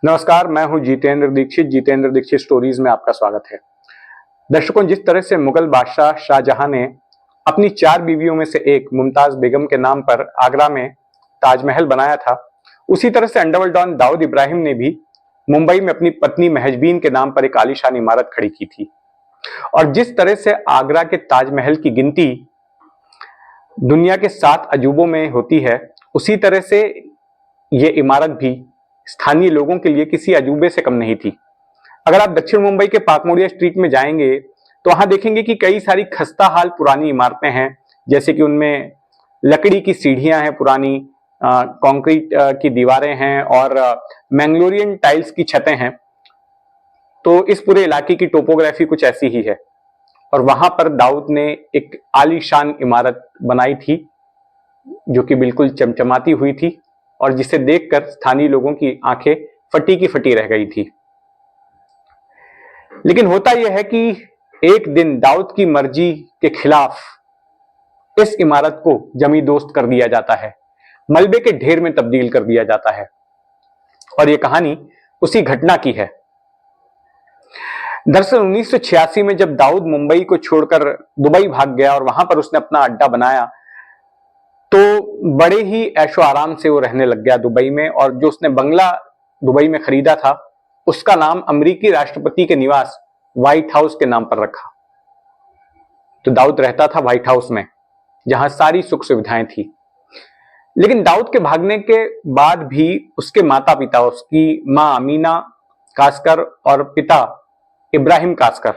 नमस्कार, मैं हूं जितेंद्र दीक्षित स्टोरीज में आपका स्वागत है। दर्शकों, जिस तरह से मुगल बादशाह शाहजहां ने अपनी 4 बीवियों में से एक मुमताज बेगम के नाम पर आगरा में ताजमहल बनाया था, उसी तरह से अंडरवर्ल्ड डॉन दाऊद इब्राहिम ने भी मुंबई में अपनी पत्नी महजबीन के नाम पर एक आलीशान इमारत खड़ी की थी। और जिस तरह से आगरा के ताजमहल की गिनती दुनिया के 7 अजूबों में होती है, उसी तरह से ये इमारत भी स्थानीय लोगों के लिए किसी अजूबे से कम नहीं थी। अगर आप दक्षिण मुंबई के पाकमोडिया स्ट्रीट में जाएंगे तो वहां देखेंगे कि कई सारी खस्ता हाल पुरानी इमारतें हैं, जैसे कि उनमें लकड़ी की सीढ़ियां हैं, पुरानी कंक्रीट की दीवारें हैं और मैंगलोरियन टाइल्स की छतें हैं। तो इस पूरे इलाके की टोपोग्राफी कुछ ऐसी ही है और वहां पर दाऊद ने एक आलीशान इमारत बनाई थी जो कि बिल्कुल चमचमाती हुई थी और जिसे देखकर स्थानीय लोगों की आंखें फटी की फटी रह गई थी। लेकिन होता यह है कि एक दिन दाऊद की मर्जी के खिलाफ इस इमारत को जमी दोस्त कर दिया जाता है, मलबे के ढेर में तब्दील कर दिया जाता है। और यह कहानी उसी घटना की है। दरअसल 1986 में जब दाऊद मुंबई को छोड़कर दुबई भाग गया और वहां पर उसने अपना अड्डा बनाया, तो बड़े ही ऐशो आराम से वो रहने लग गया दुबई में। और जो उसने बंगला दुबई में खरीदा था, उसका नाम अमेरिकी राष्ट्रपति के निवास व्हाइट हाउस के नाम पर रखा। तो दाऊद रहता था व्हाइट हाउस में, जहां सारी सुख सुविधाएं थी। लेकिन दाऊद के भागने के बाद भी उसके माता पिता, उसकी मां अमीना कासकर और पिता इब्राहिम कासकर,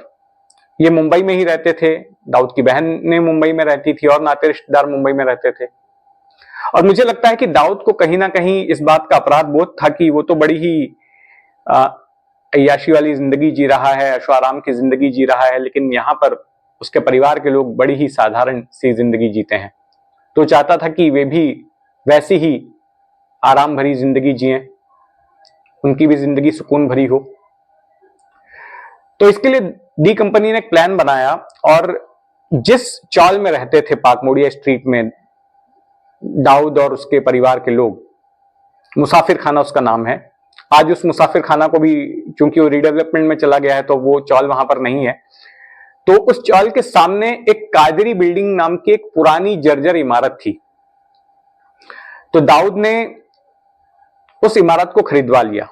ये मुंबई में ही रहते थे। दाऊद की बहन ने मुंबई में रहती थी और नाते रिश्तेदार मुंबई में रहते थे। और मुझे लगता है कि दाऊद को कहीं ना कहीं इस बात का अपराध बोध था कि वो तो बड़ी ही अय्याशी वाली जिंदगी जी रहा है, ऐशो आराम की जिंदगी जी रहा है, लेकिन यहाँ पर उसके परिवार के लोग बड़ी ही साधारण सी जिंदगी जीते हैं। तो चाहता था कि वे भी वैसी ही आराम भरी जिंदगी जिए, उनकी भी जिंदगी सुकून भरी हो। तो इसके लिए डी कंपनी ने एक प्लान बनाया और जिस चौल में रहते थे पाकमोडिया स्ट्रीट में दाऊद और उसके परिवार के लोग, मुसाफिर खाना उसका नाम है। आज उस मुसाफिर खाना को भी, चूंकि वो रीडेवलपमेंट में चला गया है, तो वो चौल वहां पर नहीं है। तो उस चौल के सामने एक कादरी बिल्डिंग नाम की एक पुरानी जर्जर इमारत थी। तो दाऊद ने उस इमारत को खरीदवा लिया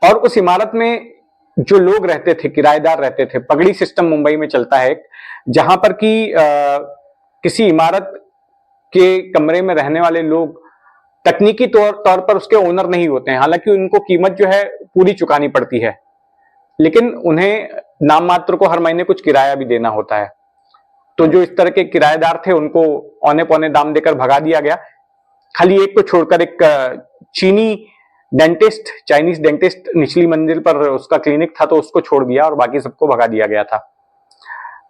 और उस इमारत में जो लोग रहते थे, किराएदार रहते थे। पगड़ी सिस्टम मुंबई में चलता है, जहां पर कि किसी इमारत के कमरे में रहने वाले लोग तकनीकी तौर पर उसके ओनर नहीं होते हैं। हालांकि उनको कीमत जो है पूरी चुकानी पड़ती है, लेकिन उन्हें नाम मात्र को हर महीने कुछ किराया भी देना होता है। तो जो इस तरह के किराएदार थे, उनको औने पौने दाम देकर भगा दिया गया। खाली एक को छोड़कर, एक चाइनीज डेंटिस्ट निचली मंजिल पर उसका क्लिनिक था, तो उसको छोड़ दिया और बाकी सबको भगा दिया गया था।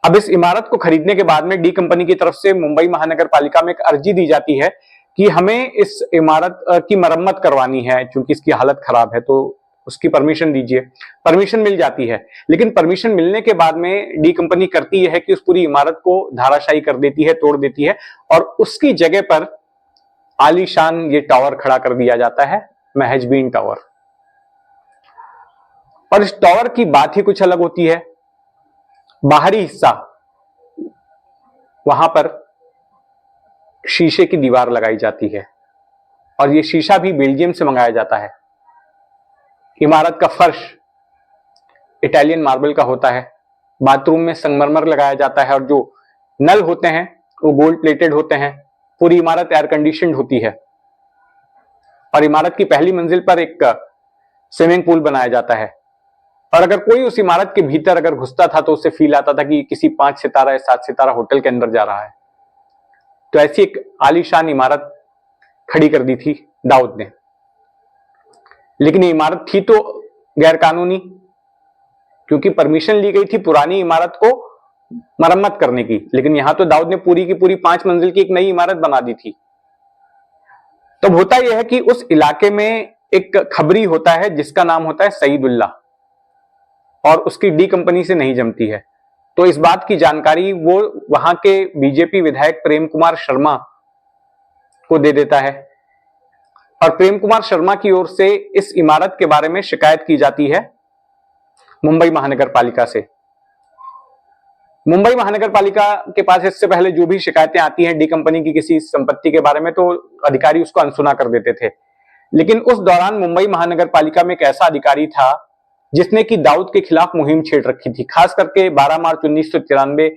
अब इस इमारत को खरीदने के बाद में डी कंपनी की तरफ से मुंबई महानगर पालिका में एक अर्जी दी जाती है कि हमें इस इमारत की मरम्मत करवानी है, क्योंकि इसकी हालत खराब है, तो उसकी परमिशन दीजिए। परमिशन मिल जाती है, लेकिन परमिशन मिलने के बाद में डी कंपनी करती है कि उस पूरी इमारत को धाराशायी कर देती है, तोड़ देती है और उसकी जगह पर आलीशान ये टावर खड़ा कर दिया जाता है, महजबीन टावर। और इस टावर की बात ही कुछ अलग होती है। बाहरी हिस्सा, वहां पर शीशे की दीवार लगाई जाती है और यह शीशा भी बेल्जियम से मंगाया जाता है। इमारत का फर्श इटालियन मार्बल का होता है। बाथरूम में संगमरमर लगाया जाता है और जो नल होते हैं वो गोल्ड प्लेटेड होते हैं। पूरी इमारत एयर कंडीशनड होती है और इमारत की पहली मंजिल पर एक स्विमिंग पूल बनाया जाता है। और अगर कोई उस इमारत के भीतर अगर घुसता था तो उसे फील आता था कि किसी 5 सितारा या 7 सितारा होटल के अंदर जा रहा है। तो ऐसी एक आलीशान इमारत खड़ी कर दी थी दाऊद ने। लेकिन ये इमारत थी तो गैर कानूनी, क्योंकि परमिशन ली गई थी पुरानी इमारत को मरम्मत करने की। लेकिन यहां तो दाऊद ने पूरी की पूरी 5 मंजिल की एक नई इमारत बना दी थी। तब होता यह है कि उस इलाके में एक खबरी होता है जिसका नाम होता है सईदुल्ला, और उसकी डी कंपनी से नहीं जमती है। तो इस बात की जानकारी वो वहां के बीजेपी विधायक प्रेम कुमार शर्मा को दे देता है। और प्रेम कुमार शर्मा की ओर से इस इमारत के बारे में शिकायत की जाती है मुंबई महानगर पालिका से। मुंबई महानगर पालिका के पास इससे पहले जो भी शिकायतें आती हैं डी कंपनी की किसी संपत्ति के बारे में, तो अधिकारी उसको अनसुना कर देते थे। लेकिन उस दौरान मुंबई महानगर पालिका में एक ऐसा अधिकारी था जिसने कि दाऊद के खिलाफ मुहिम छेड़ रखी थी। खास करके 12 मार्च 1993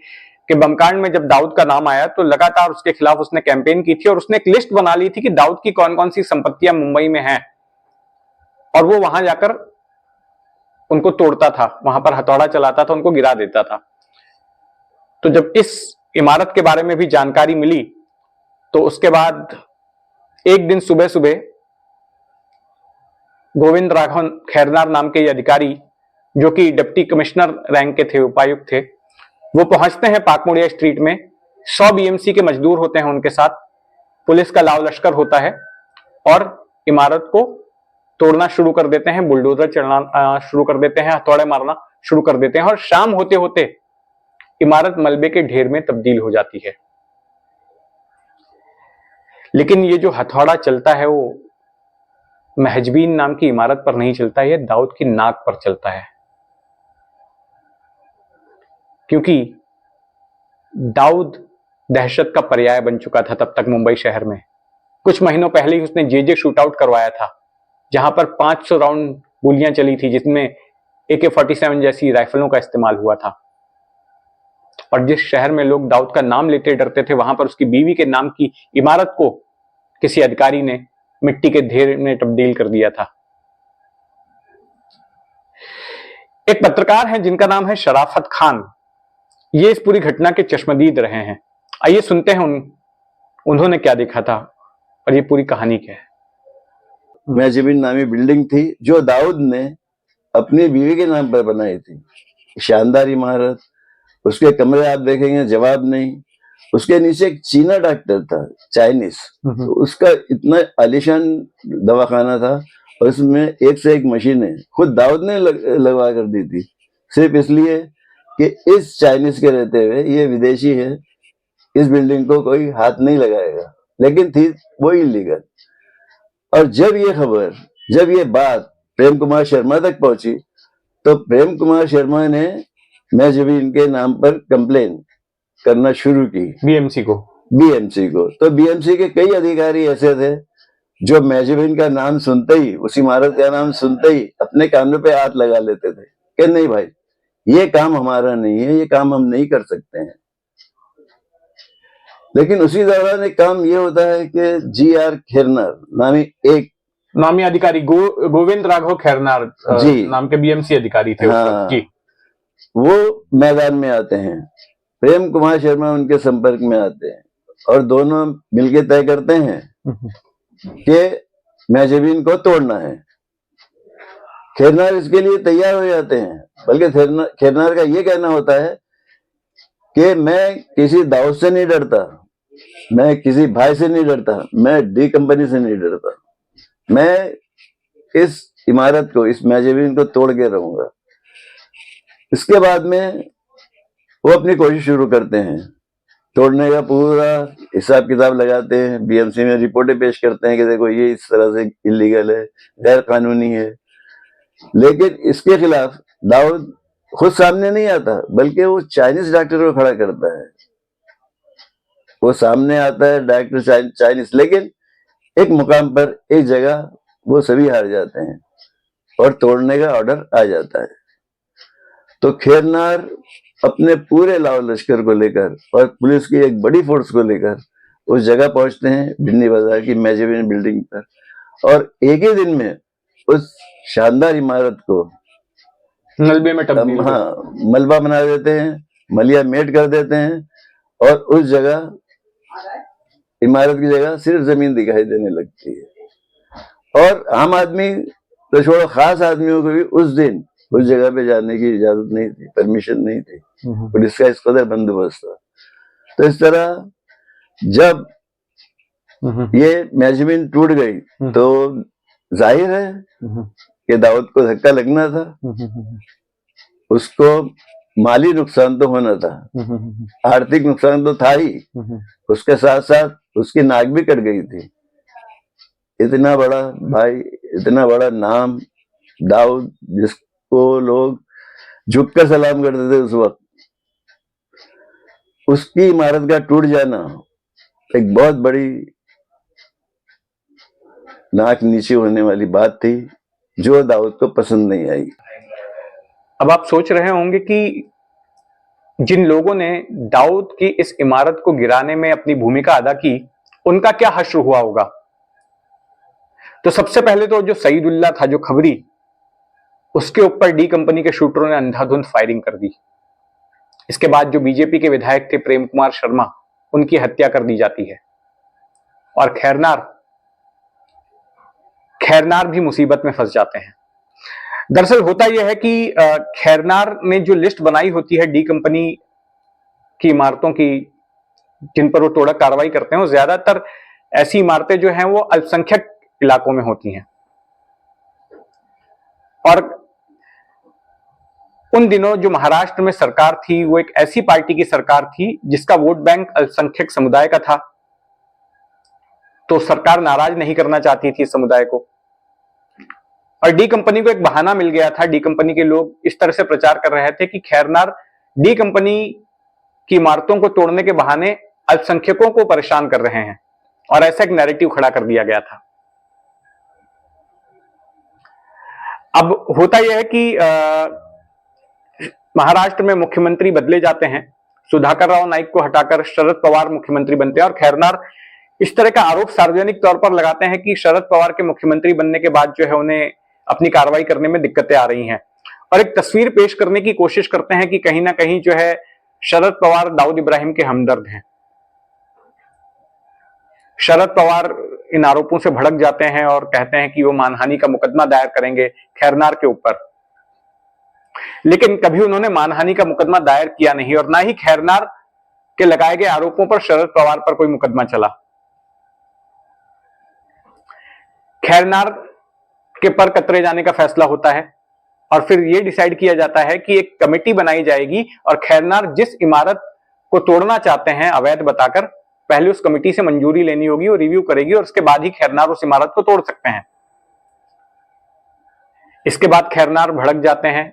के बमकांड में जब दाऊद का नाम आया तो लगातार उसके खिलाफ उसने कैंपेन की थी और उसने एक लिस्ट बना ली थी कि दाऊद की कौन कौन सी संपत्तियां मुंबई में हैं, और वो वहां जाकर उनको तोड़ता था, वहां पर हथौड़ा चलाता था, उनको गिरा देता था। तो जब इस इमारत के बारे में भी जानकारी मिली तो उसके बाद एक दिन सुबह सुबह गोविंद राघव खैरनार नाम के ये अधिकारी, जो कि डिप्टी कमिश्नर रैंक के थे, उपायुक्त थे, वो पहुंचते हैं पाकमुड़िया स्ट्रीट में। 100 बीएमसी के मजदूर होते हैं उनके साथ, पुलिस का लाव लश्कर होता है और इमारत को तोड़ना शुरू कर देते हैं, बुलडोजर चलाना शुरू कर देते हैं, हथौड़े मारना शुरू कर देते हैं और शाम होते होते इमारत मलबे के ढेर में तब्दील हो जाती है। लेकिन ये जो हथौड़ा चलता है वो महजबीन नाम की इमारत पर नहीं चलता, यह दाऊद की नाक पर चलता है। क्योंकि दाऊद दहशत का पर्याय बन चुका था तब तक मुंबई शहर में। कुछ महीनों पहले ही उसने जे शूटआउट करवाया था, जहां पर 500 राउंड गोलियां चली थी, जिसमें AK-47 जैसी राइफलों का इस्तेमाल हुआ था। और जिस शहर में लोग दाऊद का नाम लेते डरते थे, वहां पर उसकी बीवी के नाम की इमारत को किसी अधिकारी ने मिट्टी के ढेर में तब्दील कर दिया था। एक पत्रकार हैं जिनका नाम है शराफत खान, ये इस पूरी घटना के चश्मदीद रहे हैं। आइए सुनते हैं उन्होंने क्या देखा था और ये पूरी कहानी क्या है। महजबीन नामी बिल्डिंग थी जो दाऊद ने अपनी बीवी के नाम पर बनाई थी। शानदार इमारत, उसके कमरे आप देखेंगे जवाब नहीं। उसके नीचे एक चीना डॉक्टर था, चाइनीज, तो उसका इतना आलीशान दवाखाना था और उसमें एक से एक मशीनें खुद दाऊद ने लगवा कर दी थी, सिर्फ इसलिए कि इस चाइनीज के रहते हुए ये विदेशी है, इस बिल्डिंग को कोई हाथ नहीं लगाएगा। लेकिन थी वो इलीगल। और जब ये बात प्रेम कुमार शर्मा तक पहुंची तो प्रेम कुमार शर्मा ने महजबीन के नाम पर कंप्लेन करना शुरू की बीएमसी को। तो बीएमसी के कई अधिकारी ऐसे थे जो महजबीन का नाम सुनते ही, उस इमारत का नाम सुनते ही अपने कानों पे हाथ लगा लेते थे कि नहीं भाई, ये काम हमारा नहीं है, ये काम हम नहीं कर सकते हैं। लेकिन उसी दौरान एक काम ये होता है कि GR खैरनार नामी अधिकारी गोविंद राघव खैरनार जी नाम के बीएमसी अधिकारी थे। हाँ, जी, वो मैदान में आते हैं। प्रेम कुमार शर्मा उनके संपर्क में आते हैं और दोनों मिलकर तय करते हैं कि महजबीन को तोड़ना है। खैरनार इसके लिए तैयार हो जाते हैं, बल्कि खैरनार का ये कहना होता है कि मैं किसी दाऊद से नहीं डरता, मैं किसी भाई से नहीं डरता, मैं डी कंपनी से नहीं डरता, मैं इस इमारत को, इस महजबीन को तोड़ के रहूंगा। इसके बाद में वो अपनी कोशिश शुरू करते हैं, तोड़ने का पूरा हिसाब किताब लगाते हैं, बीएमसी में रिपोर्टें पेश करते हैं कि देखो ये इस तरह से इलीगल है, गैर कानूनी है। लेकिन इसके खिलाफ दाऊद खुद सामने नहीं आता, बल्कि वो चाइनीज डॉक्टर को खड़ा करता है। वो सामने आता है डॉक्टर चाइनीज, लेकिन एक मुकाम पर, एक जगह वो सभी हार जाते हैं और तोड़ने का ऑर्डर आ जाता है। तो खैरनार अपने पूरे लाव लश्कर को लेकर और पुलिस की एक बड़ी फोर्स को लेकर उस जगह पहुंचते हैं, बिन्नी बाजार की महजबीन बिल्डिंग पर, और एक ही दिन में उस शानदार इमारत को मलबे में तब्दील, हाँ, मलबा बना देते हैं, मलिया मेट कर देते हैं और उस जगह, इमारत की जगह सिर्फ जमीन दिखाई देने लगती है। और आम आदमी तो छोड़ो, खास आदमियों को भी उस दिन उस जगह पे जाने की इजाजत नहीं थी, परमिशन नहीं थी, पुलिस का इस कदर बंदोबस्त था। तो इस तरह जब ये महजबीन टूट गई तो जाहिर है कि दाऊद को धक्का लगना था, उसको माली नुकसान तो होना था, आर्थिक नुकसान तो था ही, उसके साथ साथ उसकी नाक भी कट गई थी। इतना बड़ा भाई, इतना बड़ा नाम दाऊद, जिसको लोग झुककर सलाम करते थे उस वक्त, उसकी इमारत का टूट जाना एक बहुत बड़ी नाक नीचे होने वाली बात थी, जो दाऊद को पसंद नहीं आई। अब आप सोच रहे होंगे कि जिन लोगों ने दाऊद की इस इमारत को गिराने में अपनी भूमिका अदा की, उनका क्या हश्र हुआ होगा। तो सबसे पहले तो जो सईदुल्लाह था, जो खबरी, उसके ऊपर डी कंपनी के शूटरों ने अंधाधुंध फायरिंग कर दी। इसके बाद जो बीजेपी के विधायक थे प्रेम कुमार शर्मा, उनकी हत्या कर दी जाती है। और खैरनार भी मुसीबत में फंस जाते हैं। दरअसल होता यह है कि खैरनार ने जो लिस्ट बनाई होती है डी कंपनी की इमारतों की, जिन पर वो तोड़क कार्रवाई करते हैं, वो ज्यादातर ऐसी इमारतें जो हैं वो अल्पसंख्यक इलाकों में होती हैं। और उन दिनों जो महाराष्ट्र में सरकार थी, वो एक ऐसी पार्टी की सरकार थी जिसका वोट बैंक अल्पसंख्यक समुदाय का था। तो सरकार नाराज नहीं करना चाहती थी इस समुदाय को, और डी कंपनी को एक बहाना मिल गया था। डी कंपनी के लोग इस तरह से प्रचार कर रहे थे कि खैरनार डी कंपनी की इमारतों को तोड़ने के बहाने अल्पसंख्यकों को परेशान कर रहे हैं, और ऐसा एक नैरेटिव खड़ा कर दिया गया था। अब होता यह है कि महाराष्ट्र में मुख्यमंत्री बदले जाते हैं। सुधाकर राव नाईक को हटाकर शरद पवार मुख्यमंत्री बनते हैं, और खैरनार इस तरह का आरोप सार्वजनिक तौर पर लगाते हैं कि शरद पवार के मुख्यमंत्री बनने के बाद जो है उन्हें अपनी कार्रवाई करने में दिक्कतें आ रही हैं, और एक तस्वीर पेश करने की कोशिश करते हैं कि कहीं ना कहीं जो है शरद पवार दाऊद इब्राहिम के हमदर्द हैं। शरद पवार इन आरोपों से भड़क जाते हैं और कहते हैं कि वो मानहानि का मुकदमा दायर करेंगे खैरनार के ऊपर। लेकिन कभी उन्होंने मानहानि का मुकदमा दायर किया नहीं, और ना ही खैरनार के लगाए गए आरोपों पर शरद पवार पर कोई मुकदमा चला। खैरनार के पर कतरे जाने का फैसला होता है, और फिर यह डिसाइड किया जाता है कि एक कमेटी बनाई जाएगी, और खैरनार जिस इमारत को तोड़ना चाहते हैं अवैध बताकर, पहले उस कमेटी से मंजूरी लेनी होगी, और रिव्यू करेगी, और उसके बाद ही खैरनार उस इमारत को तोड़ सकते हैं। इसके बाद खैरनार भड़क जाते हैं।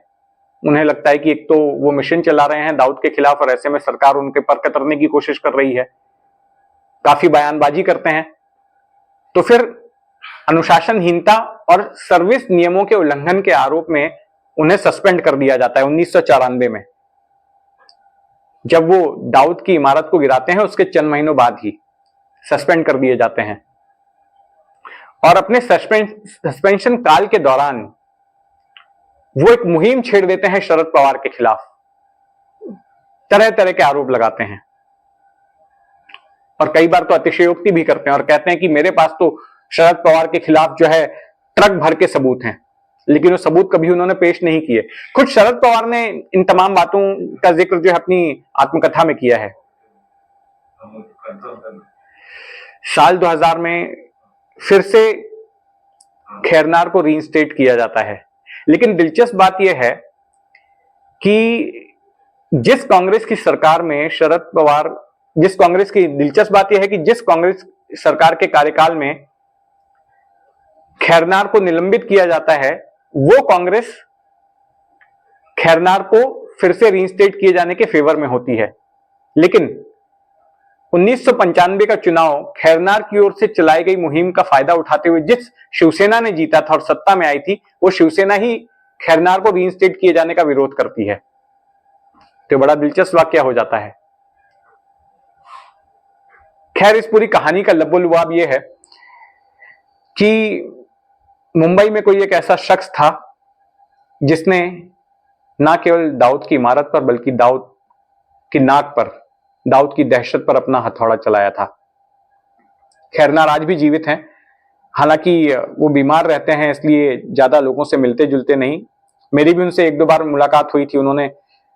उन्हें लगता है कि एक तो वो मिशन चला रहे हैं दाऊद के खिलाफ, और ऐसे में सरकार उनके पर कतरने की कोशिश कर रही है, काफी बयानबाजी करते हैं। तो फिर अनुशासनहीनता और सर्विस नियमों के उल्लंघन के आरोप में उन्हें सस्पेंड कर दिया जाता है 1994 में। जब वो दाऊद की इमारत को गिराते हैं, उसके चंद महीनों बाद ही सस्पेंड कर दिए जाते हैं। और अपने सस्पेंशन काल के दौरान वो एक मुहिम छेड़ देते हैं शरद पवार के खिलाफ, तरह तरह के आरोप लगाते हैं, और कई बार तो अतिशयोक्ति भी करते हैं और कहते हैं कि मेरे पास तो शरद पवार के खिलाफ जो है ट्रक भर के सबूत हैं। लेकिन वो सबूत कभी उन्होंने पेश नहीं किए। खुद शरद पवार ने इन तमाम बातों का जिक्र जो है अपनी आत्मकथा में किया है। साल 2000 में फिर से खैरनार को रीइंस्टेट किया जाता है। लेकिन दिलचस्प बात यह है कि जिस कांग्रेस की सरकार में शरद पवार, दिलचस्प बात यह है कि जिस कांग्रेस सरकार के कार्यकाल में खैरनार को निलंबित किया जाता है, वो कांग्रेस खैरनार को फिर से रीइंस्टेट किए जाने के फेवर में होती है। लेकिन 1995 का चुनाव खैरनार की ओर से चलाई गई मुहिम का फायदा उठाते हुए जिस शिवसेना ने जीता था और सत्ता में आई थी, वो शिवसेना ही खैरनार को रीइंस्टेट किए जाने का विरोध करती है। तो बड़ा दिलचस्प वाकया हो जाता है। खैर, इस पूरी कहानी का लबोलुआब यह है कि मुंबई में कोई एक ऐसा शख्स था जिसने ना केवल दाऊद की इमारत पर बल्कि दाऊद की नाक पर, दाऊद की दहशत पर अपना हथौड़ा चलाया था। खैरनार आज भी जीवित हैं, हालांकि वो बीमार रहते हैं, इसलिए ज्यादा लोगों से मिलते जुलते नहीं। मेरी भी उनसे एक दो बार मुलाकात हुई थी। उन्होंने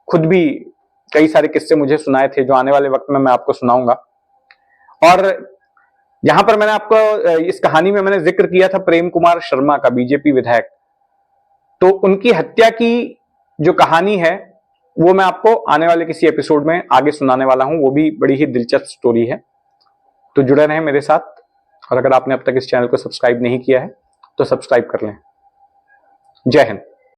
खुद भी कई सारे किस्से मुझे सुनाए थे, जो आने वाले वक्त में मैं आपको सुनाऊंगा। और यहां पर मैंने आपको इस कहानी में मैंने जिक्र किया था प्रेम कुमार शर्मा का, बीजेपी विधायक। तो उनकी हत्या की जो कहानी है वो मैं आपको आने वाले किसी एपिसोड में आगे सुनाने वाला हूं। वो भी बड़ी ही दिलचस्प स्टोरी है। तो जुड़े रहें मेरे साथ। और अगर आपने अब तक इस चैनल को सब्सक्राइब नहीं किया है तो सब्सक्राइब कर लें। जय हिंद।